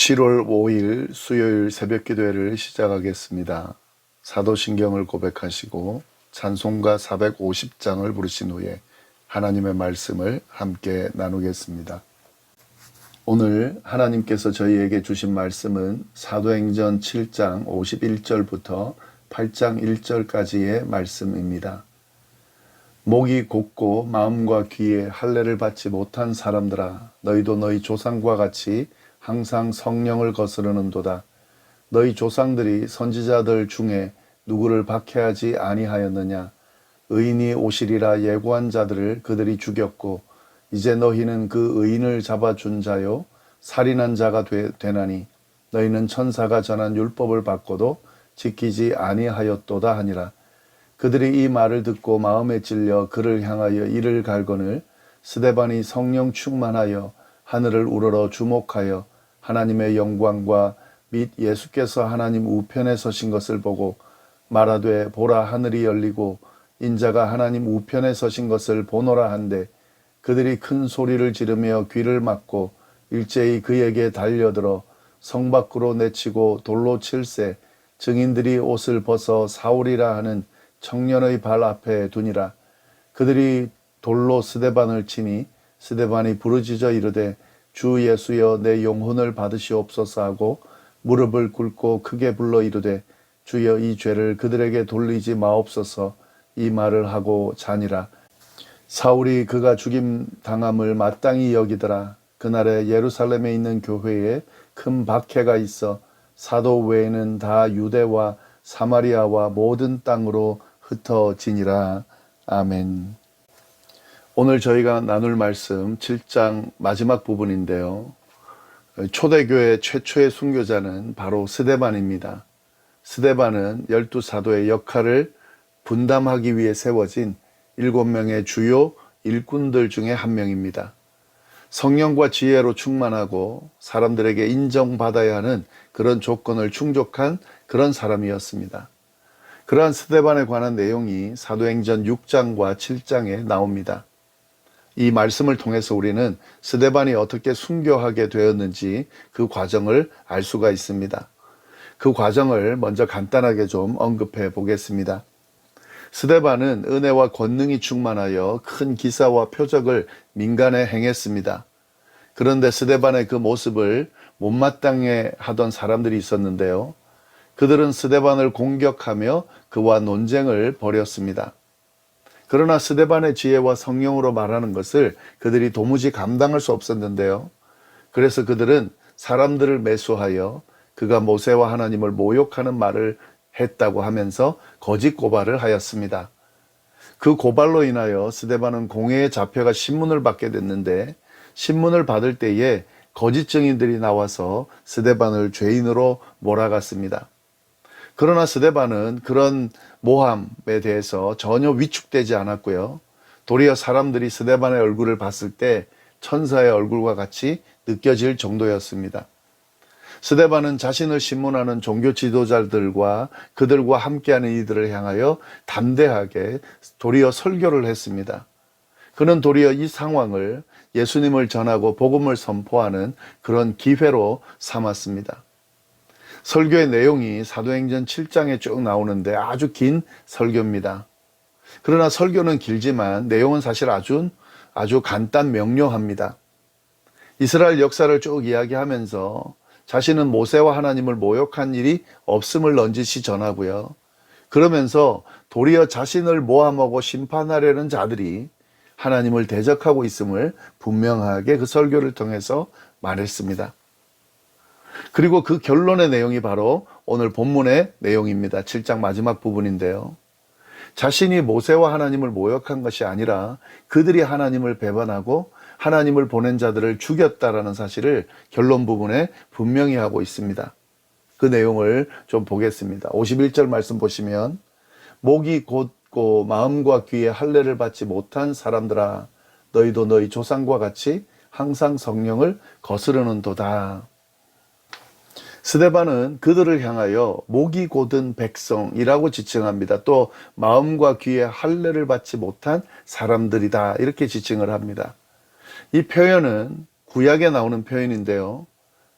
7월 5일 수요일 새벽 기도회를 시작하겠습니다. 사도신경을 고백하시고 찬송가 450장을 부르신 후에 하나님의 말씀을 함께 나누겠습니다. 오늘 하나님께서 저희에게 주신 말씀은 사도행전 7장 51절부터 8장 1절까지의 말씀입니다. 목이 곧고 마음과 귀에 할례를 받지 못한 사람들아, 너희도 너희 조상과 같이 항상 성령을 거스르는도다. 너희 조상들이 선지자들 중에 누구를 박해하지 아니하였느냐? 의인이 오시리라 예고한 자들을 그들이 죽였고 이제 너희는 그 의인을 잡아준 자요 살인한 자가 되나니 너희는 천사가 전한 율법을 받고도 지키지 아니하였도다 하니라. 그들이 이 말을 듣고 마음에 찔려 그를 향하여 이를 갈거늘 스데반이 성령 충만하여 하늘을 우러러 주목하여 하나님의 영광과 및 예수께서 하나님 우편에 서신 것을 보고 말하되 보라 하늘이 열리고 인자가 하나님 우편에 서신 것을 보노라 한데 그들이 큰 소리를 지르며 귀를 막고 일제히 그에게 달려들어 성 밖으로 내치고 돌로 칠세 증인들이 옷을 벗어 사울이라 하는 청년의 발 앞에 두니라. 그들이 돌로 스데반을 치니 스데반이 부르짖어 이르되 주 예수여 내 영혼을 받으시옵소서 하고 무릎을 꿇고 크게 불러 이르되 주여 이 죄를 그들에게 돌리지 마옵소서 이 말을 하고 자니라. 사울이 그가 죽임 당함을 마땅히 여기더라. 그날에 예루살렘에 있는 교회에 큰 박해가 있어 사도 외에는 다 유대와 사마리아와 모든 땅으로 흩어지니라. 아멘. 오늘 저희가 나눌 말씀 7장 마지막 부분인데요. 초대교회 최초의 순교자는 바로 스데반입니다. 스데반은 12사도의 역할을 분담하기 위해 세워진 7명의 주요 일꾼들 중에 한 명입니다. 성령과 지혜로 충만하고 사람들에게 인정받아야 하는 그런 조건을 충족한 그런 사람이었습니다. 그러한 스데반에 관한 내용이 사도행전 6장과 7장에 나옵니다. 이 말씀을 통해서 우리는 스데반이 어떻게 순교하게 되었는지 그 과정을 알 수가 있습니다. 그 과정을 먼저 간단하게 좀 언급해 보겠습니다. 스데반은 은혜와 권능이 충만하여 큰 기사와 표적을 민간에 행했습니다. 그런데 스데반의 그 모습을 못마땅해 하던 사람들이 있었는데요. 그들은 스데반을 공격하며 그와 논쟁을 벌였습니다. 그러나 스데반의 지혜와 성령으로 말하는 것을 그들이 도무지 감당할 수 없었는데요. 그래서 그들은 사람들을 매수하여 그가 모세와 하나님을 모욕하는 말을 했다고 하면서 거짓 고발을 하였습니다. 그 고발로 인하여 스데반은 공회에 잡혀가 신문을 받게 됐는데 신문을 받을 때에 거짓 증인들이 나와서 스데반을 죄인으로 몰아갔습니다. 그러나 스데반은 그런 모함에 대해서 전혀 위축되지 않았고요. 도리어 사람들이 스데반의 얼굴을 봤을 때 천사의 얼굴과 같이 느껴질 정도였습니다. 스데반은 자신을 신문하는 종교 지도자들과 그들과 함께하는 이들을 향하여 담대하게 도리어 설교를 했습니다. 그는 도리어 이 상황을 예수님을 전하고 복음을 선포하는 그런 기회로 삼았습니다. 설교의 내용이 사도행전 7장에 쭉 나오는데 아주 긴 설교입니다. 그러나 설교는 길지만 내용은 사실 아주 간단 명료합니다. 이스라엘 역사를 쭉 이야기하면서 자신은 모세와 하나님을 모욕한 일이 없음을 넌지시 전하고요. 그러면서 도리어 자신을 모함하고 심판하려는 자들이 하나님을 대적하고 있음을 분명하게 그 설교를 통해서 말했습니다. 그리고 그 결론의 내용이 바로 오늘 본문의 내용입니다. 7장 마지막 부분인데요. 자신이 모세와 하나님을 모욕한 것이 아니라 그들이 하나님을 배반하고 하나님을 보낸 자들을 죽였다라는 사실을 결론 부분에 분명히 하고 있습니다. 그 내용을 좀 보겠습니다. 51절 말씀 보시면 목이 곧고 마음과 귀에 할례를 받지 못한 사람들아 너희도 너희 조상과 같이 항상 성령을 거스르는도다. 스데반은 그들을 향하여 목이 곧은 백성이라고 지칭합니다. 또 마음과 귀에 할례를 받지 못한 사람들이다 이렇게 지칭을 합니다. 이 표현은 구약에 나오는 표현인데요.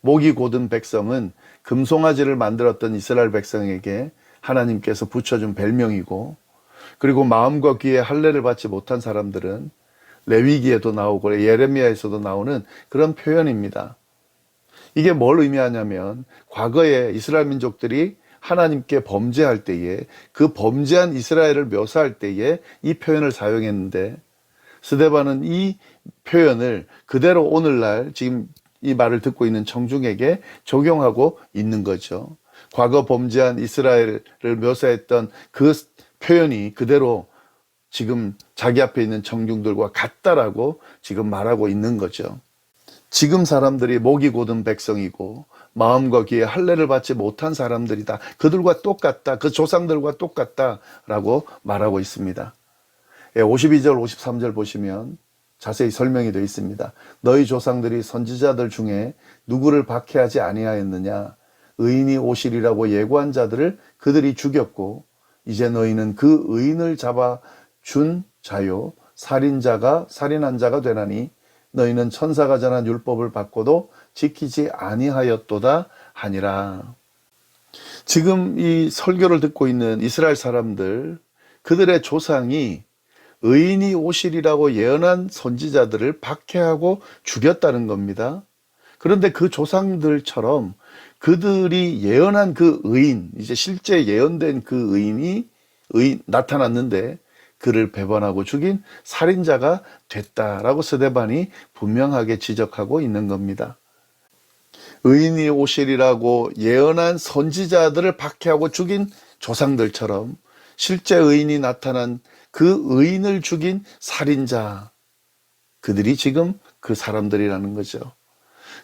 목이 곧은 백성은 금송아지를 만들었던 이스라엘 백성에게 하나님께서 붙여준 별명이고, 그리고 마음과 귀에 할례를 받지 못한 사람들은 레위기에도 나오고 예레미야에서도 나오는 그런 표현입니다. 이게 뭘 의미하냐면, 과거에 이스라엘 민족들이 하나님께 범죄할 때에, 그 범죄한 이스라엘을 묘사할 때에 이 표현을 사용했는데, 스데반은 이 표현을 그대로 오늘날 지금 이 말을 듣고 있는 청중에게 적용하고 있는 거죠. 과거 범죄한 이스라엘을 묘사했던 그 표현이 그대로 지금 자기 앞에 있는 청중들과 같다라고 지금 말하고 있는 거죠. 지금 사람들이 목이 곧은 백성이고 마음과 귀에 할례를 받지 못한 사람들이다. 그들과 똑같다. 그 조상들과 똑같다라고 말하고 있습니다. 52절, 53절 보시면 자세히 설명이 되어 있습니다. 너희 조상들이 선지자들 중에 누구를 박해하지 아니하였느냐? 의인이 오시리라고 예고한 자들을 그들이 죽였고, 이제 너희는 그 의인을 잡아준 자요, 살인한 자가 되나니 너희는 천사가 전한 율법을 받고도 지키지 아니하였도다 하니라. 지금 이 설교를 듣고 있는 이스라엘 사람들, 그들의 조상이 의인이 오시리라고 예언한 선지자들을 박해하고 죽였다는 겁니다. 그런데 그 조상들처럼 그들이 예언한 그 의인, 이제 실제 예언된 그 의인이 나타났는데 그를 배반하고 죽인 살인자가 됐다라고 스데반이 분명하게 지적하고 있는 겁니다. 의인이 오시리라고 예언한 선지자들을 박해하고 죽인 조상들처럼 실제 의인이 나타난 그 의인을 죽인 살인자, 그들이 지금 그 사람들이라는 거죠.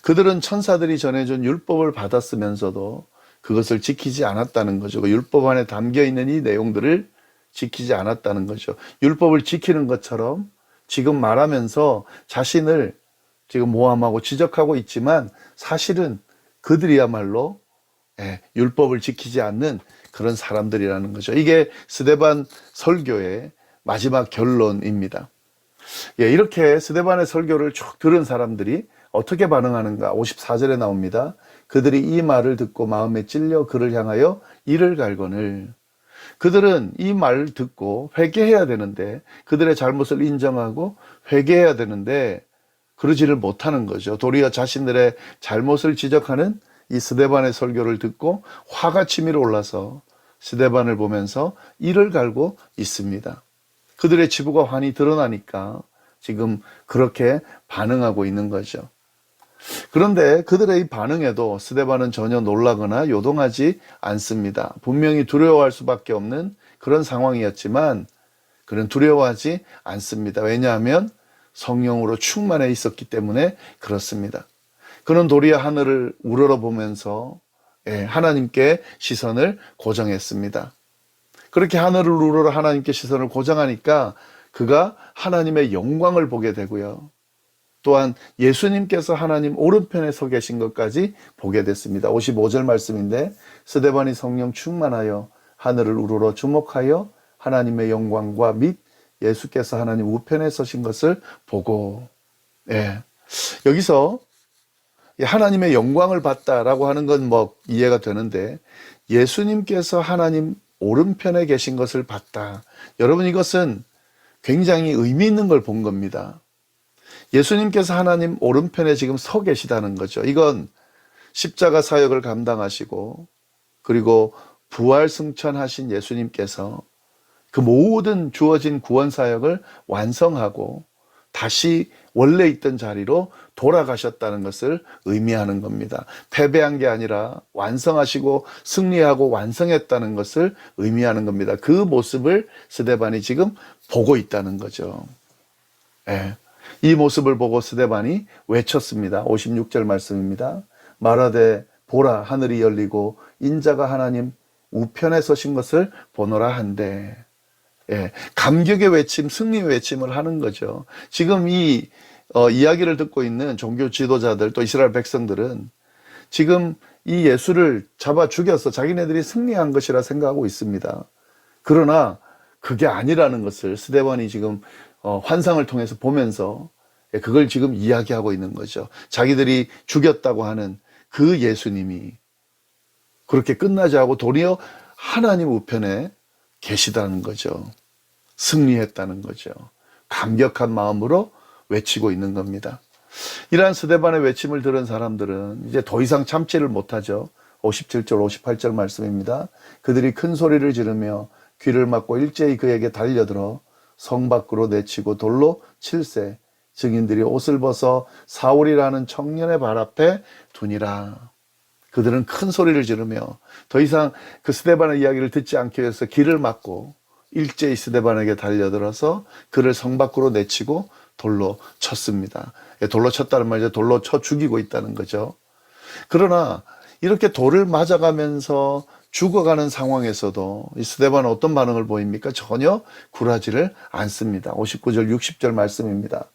그들은 천사들이 전해준 율법을 받았으면서도 그것을 지키지 않았다는 거죠. 율법 안에 담겨있는 이 내용들을 지키지 않았다는 거죠. 율법을 지키는 것처럼 지금 말하면서 자신을 지금 모함하고 지적하고 있지만 사실은 그들이야말로 율법을 지키지 않는 그런 사람들이라는 거죠. 이게 스데반 설교의 마지막 결론입니다. 이렇게 스데반의 설교를 쭉 들은 사람들이 어떻게 반응하는가? 54절에 나옵니다. 그들이 이 말을 듣고 마음에 찔려 그를 향하여 이를 갈거늘. 그들은 이 말을 듣고 회개해야 되는데, 그들의 잘못을 인정하고 회개해야 되는데 그러지를 못하는 거죠. 도리어 자신들의 잘못을 지적하는 이 스데반의 설교를 듣고 화가 치밀어 올라서 스데반을 보면서 이를 갈고 있습니다. 그들의 치부가 환히 드러나니까 지금 그렇게 반응하고 있는 거죠. 그런데 그들의 이 반응에도 스데반은 전혀 놀라거나 요동하지 않습니다. 분명히 두려워할 수밖에 없는 그런 상황이었지만 그는 두려워하지 않습니다. 왜냐하면 성령으로 충만해 있었기 때문에 그렇습니다. 그는 도리어 하늘을 우러러보면서 하나님께 시선을 고정했습니다. 그렇게 하늘을 우러러 하나님께 시선을 고정하니까 그가 하나님의 영광을 보게 되고요. 또한 예수님께서 하나님 오른편에 서 계신 것까지 보게 됐습니다. 55절 말씀인데, 스데반이 성령 충만하여 하늘을 우러러 주목하여 하나님의 영광과 및 예수께서 하나님 우편에 서신 것을 보고, 여기서 하나님의 영광을 봤다라고 하는 건 뭐 이해가 되는데, 예수님께서 하나님 오른편에 계신 것을 봤다. 여러분, 이것은 굉장히 의미 있는 걸 본 겁니다. 예수님께서 하나님 오른편에 지금 서 계시다는 거죠. 이건 십자가 사역을 감당하시고 그리고 부활 승천하신 예수님께서 그 모든 주어진 구원 사역을 완성하고 다시 원래 있던 자리로 돌아가셨다는 것을 의미하는 겁니다. 패배한 게 아니라 완성하시고 승리하고 완성했다는 것을 의미하는 겁니다. 그 모습을 스데반이 지금 보고 있다는 거죠. 이 모습을 보고 스데반이 외쳤습니다. 56절 말씀입니다. 말하되 보라, 하늘이 열리고 인자가 하나님 우편에 서신 것을 보노라 한데, 감격의 외침, 승리의 외침을 하는 거죠. 지금 이 이야기를 듣고 있는 종교 지도자들, 또 이스라엘 백성들은 지금 이 예수를 잡아 죽여서 자기네들이 승리한 것이라 생각하고 있습니다. 그러나 그게 아니라는 것을 스데반이 지금 환상을 통해서 보면서 그걸 지금 이야기하고 있는 거죠. 자기들이 죽였다고 하는 그 예수님이 그렇게 끝나지 않고 도리어 하나님 우편에 계시다는 거죠. 승리했다는 거죠. 감격한 마음으로 외치고 있는 겁니다. 이러한 스데반의 외침을 들은 사람들은 이제 더 이상 참지를 못하죠. 57절 58절 말씀입니다. 그들이 큰 소리를 지르며 귀를 막고 일제히 그에게 달려들어 성 밖으로 내치고 돌로 칠세. 증인들이 옷을 벗어 사울이라는 청년의 발 앞에 두니라. 그들은 큰 소리를 지르며 더 이상 그 스데반의 이야기를 듣지 않기 위해서 길을 막고 일제히 스데반에게 달려들어서 그를 성 밖으로 내치고 돌로 쳤습니다. 돌로 쳤다는 말이죠. 돌로 쳐 죽이고 있다는 거죠. 그러나 이렇게 돌을 맞아가면서 죽어가는 상황에서도 이 스데반은 어떤 반응을 보입니까? 전혀 굴하지를 않습니다. 59절 60절 말씀입니다.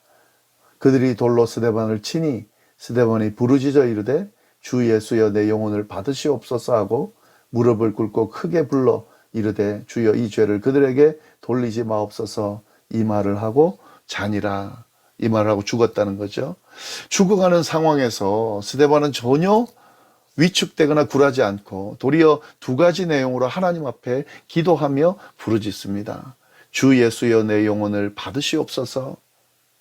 그들이 돌로 스데반을 치니 스데반이 부르짖어 이르되 주 예수여 내 영혼을 받으시옵소서 하고 무릎을 꿇고 크게 불러 이르되 주여 이 죄를 그들에게 돌리지 마옵소서 이 말을 하고 자니라. 이 말을 하고 죽었다는 거죠. 죽어가는 상황에서 스데반은 전혀 위축되거나 굴하지 않고 도리어 두 가지 내용으로 하나님 앞에 기도하며 부르짖습니다. 주 예수여 내 영혼을 받으시옵소서.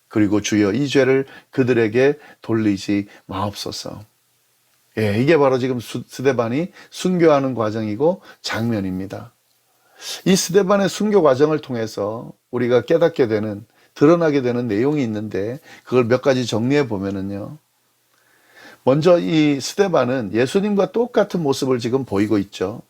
그리고 주여 이 죄를 그들에게 돌리지 마옵소서. 예, 이게 바로 지금 스데반이 순교하는 과정이고 장면입니다. 이 스데반의 순교 과정을 통해서 우리가 깨닫게 되는, 드러나게 되는 내용이 있는데 그걸 몇 가지 정리해 보면은요. 먼저 이 스데반은 예수님과 똑같은 모습을 지금 보이고 있죠.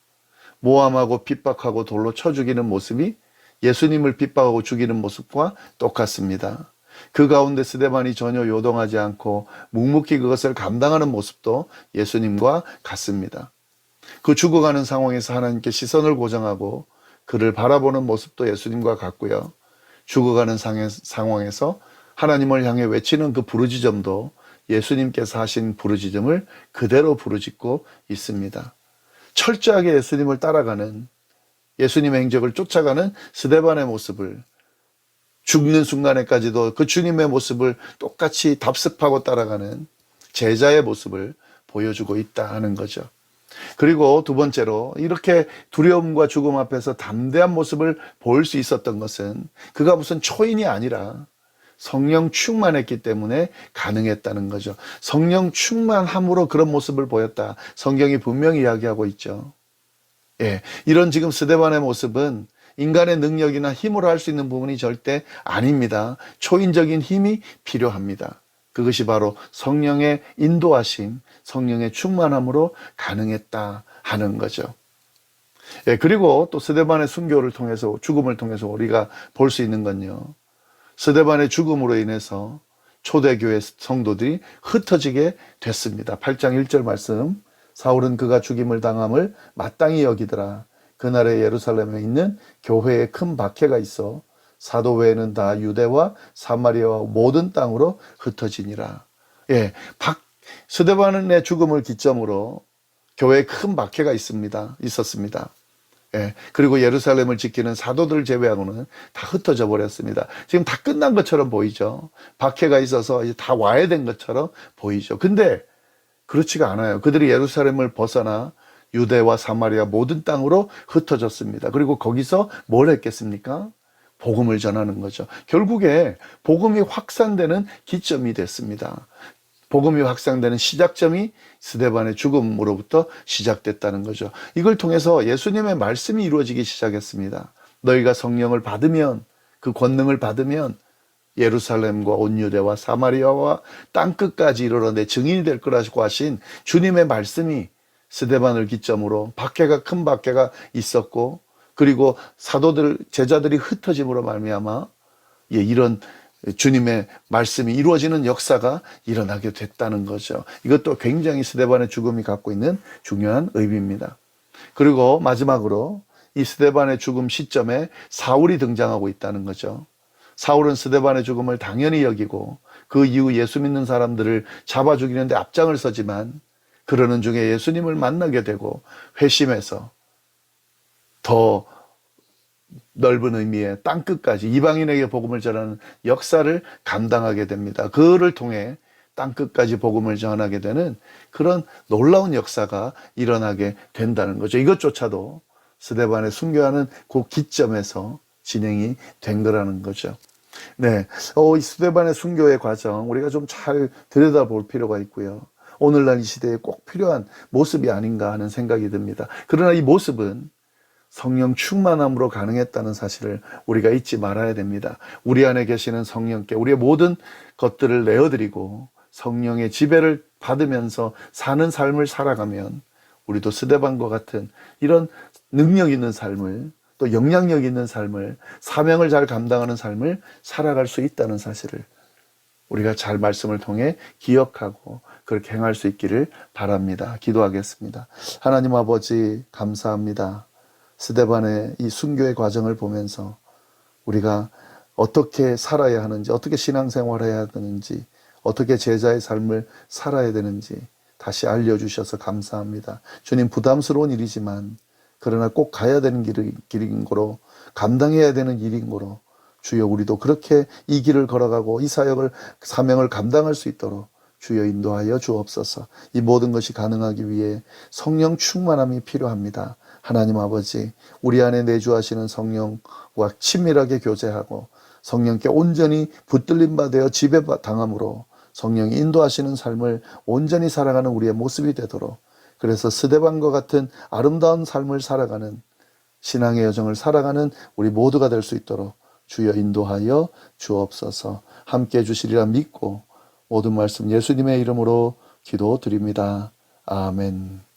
모함하고 핍박하고 돌로 쳐 죽이는 모습이 예수님을 핍박하고 죽이는 모습과 똑같습니다. 그 가운데 스데반이 전혀 요동하지 않고 묵묵히 그것을 감당하는 모습도 예수님과 같습니다. 그 죽어가는 상황에서 하나님께 시선을 고정하고 그를 바라보는 모습도 예수님과 같고요. 죽어가는 상황에서 하나님을 향해 외치는 그 부르짖음도 예수님께서 하신 부르짖음을 그대로 부르짖고 있습니다. 철저하게 예수님을 따라가는, 예수님의 행적을 쫓아가는 스데반의 모습을 죽는 순간에까지도 그 주님의 모습을 똑같이 답습하고 따라가는 제자의 모습을 보여주고 있다 하는 거죠. 그리고 두 번째로 이렇게 두려움과 죽음 앞에서 담대한 모습을 보일 수 있었던 것은 그가 무슨 초인이 아니라 성령 충만했기 때문에 가능했다는 거죠. 성령 충만함으로 그런 모습을 보였다. 성경이 분명히 이야기하고 있죠. 예, 이런 지금 스데반의 모습은 인간의 능력이나 힘으로 할 수 있는 부분이 절대 아닙니다. 초인적인 힘이 필요합니다. 그것이 바로 성령의 인도하심, 성령의 충만함으로 가능했다 하는 거죠. 예, 그리고 또 스데반의 순교를 통해서, 죽음을 통해서 우리가 볼 수 있는 건요. 스데반의 죽음으로 인해서 초대교회 성도들이 흩어지게 됐습니다. 8장 1절 말씀. 사울은 그가 죽임을 당함을 마땅히 여기더라. 그날에 예루살렘에 있는 교회에 큰 박해가 있어 사도 외에는 다 유대와 사마리아와 모든 땅으로 흩어지니라. 예, 스데반의 죽음을 기점으로 교회에 큰 박해가 있었습니다. 예, 그리고 예루살렘을 지키는 사도들 제외하고는 다 흩어져 버렸습니다. 지금 다 끝난 것처럼 보이죠. 박해가 있어서 이제 다 와야 된 것처럼 보이죠. 근데 그렇지가 않아요. 그들이 예루살렘을 벗어나 유대와 사마리아 모든 땅으로 흩어졌습니다. 그리고 거기서 뭘 했겠습니까? 복음을 전하는 거죠. 결국에 복음이 확산되는 기점이 됐습니다. 복음이 확산되는 시작점이 스데반의 죽음으로부터 시작됐다는 거죠. 이걸 통해서 예수님의 말씀이 이루어지기 시작했습니다. 너희가 성령을 받으면, 그 권능을 받으면 예루살렘과 온 유대와 사마리아와 땅끝까지 이르러 내 증인이 될 거라고 하신 주님의 말씀이 스데반을 기점으로 큰 박해가 있었고, 그리고 사도들, 제자들이 흩어짐으로 말미암아 이런 주님의 말씀이 이루어지는 역사가 일어나게 됐다는 거죠. 이것도 굉장히 스데반의 죽음이 갖고 있는 중요한 의미입니다. 그리고 마지막으로 이 스데반의 죽음 시점에 사울이 등장하고 있다는 거죠. 사울은 스데반의 죽음을 당연히 여기고 그 이후 예수 믿는 사람들을 잡아 죽이는데 앞장을 서지만 그러는 중에 예수님을 만나게 되고 회심해서 더 넓은 의미의 땅끝까지 이방인에게 복음을 전하는 역사를 감당하게 됩니다. 그를 통해 땅끝까지 복음을 전하게 되는 그런 놀라운 역사가 일어나게 된다는 거죠. 이것조차도 스데반의 순교하는 그 기점에서 진행이 된 거라는 거죠. 네, 이 스데반의 순교의 과정 우리가 좀 잘 들여다볼 필요가 있고요. 오늘날 이 시대에 꼭 필요한 모습이 아닌가 하는 생각이 듭니다. 그러나 이 모습은 성령 충만함으로 가능했다는 사실을 우리가 잊지 말아야 됩니다. 우리 안에 계시는 성령께 우리의 모든 것들을 내어드리고 성령의 지배를 받으면서 사는 삶을 살아가면 우리도 스데반과 같은 이런 능력 있는 삶을, 또 영향력 있는 삶을, 사명을 잘 감당하는 삶을 살아갈 수 있다는 사실을 우리가 잘 말씀을 통해 기억하고 그렇게 행할 수 있기를 바랍니다. 기도하겠습니다. 하나님 아버지 감사합니다. 스데반의 이 순교의 과정을 보면서 우리가 어떻게 살아야 하는지, 어떻게 신앙생활해야 되는지, 어떻게 제자의 삶을 살아야 되는지 다시 알려주셔서 감사합니다. 주님, 부담스러운 일이지만 그러나 꼭 가야 되는 길인 거로, 감당해야 되는 일인 거로 주여 우리도 그렇게 이 길을 걸어가고 이 사명을 감당할 수 있도록 주여 인도하여 주옵소서. 이 모든 것이 가능하기 위해 성령 충만함이 필요합니다. 하나님 아버지, 우리 안에 내주하시는 성령과 친밀하게 교제하고 성령께 온전히 붙들림 받아 지배당함으로 성령이 인도하시는 삶을 온전히 살아가는 우리의 모습이 되도록, 그래서 스데반과 같은 아름다운 삶을 살아가는, 신앙의 여정을 살아가는 우리 모두가 될 수 있도록 주여 인도하여 주옵소서. 함께해 주시리라 믿고 모든 말씀 예수님의 이름으로 기도드립니다. 아멘.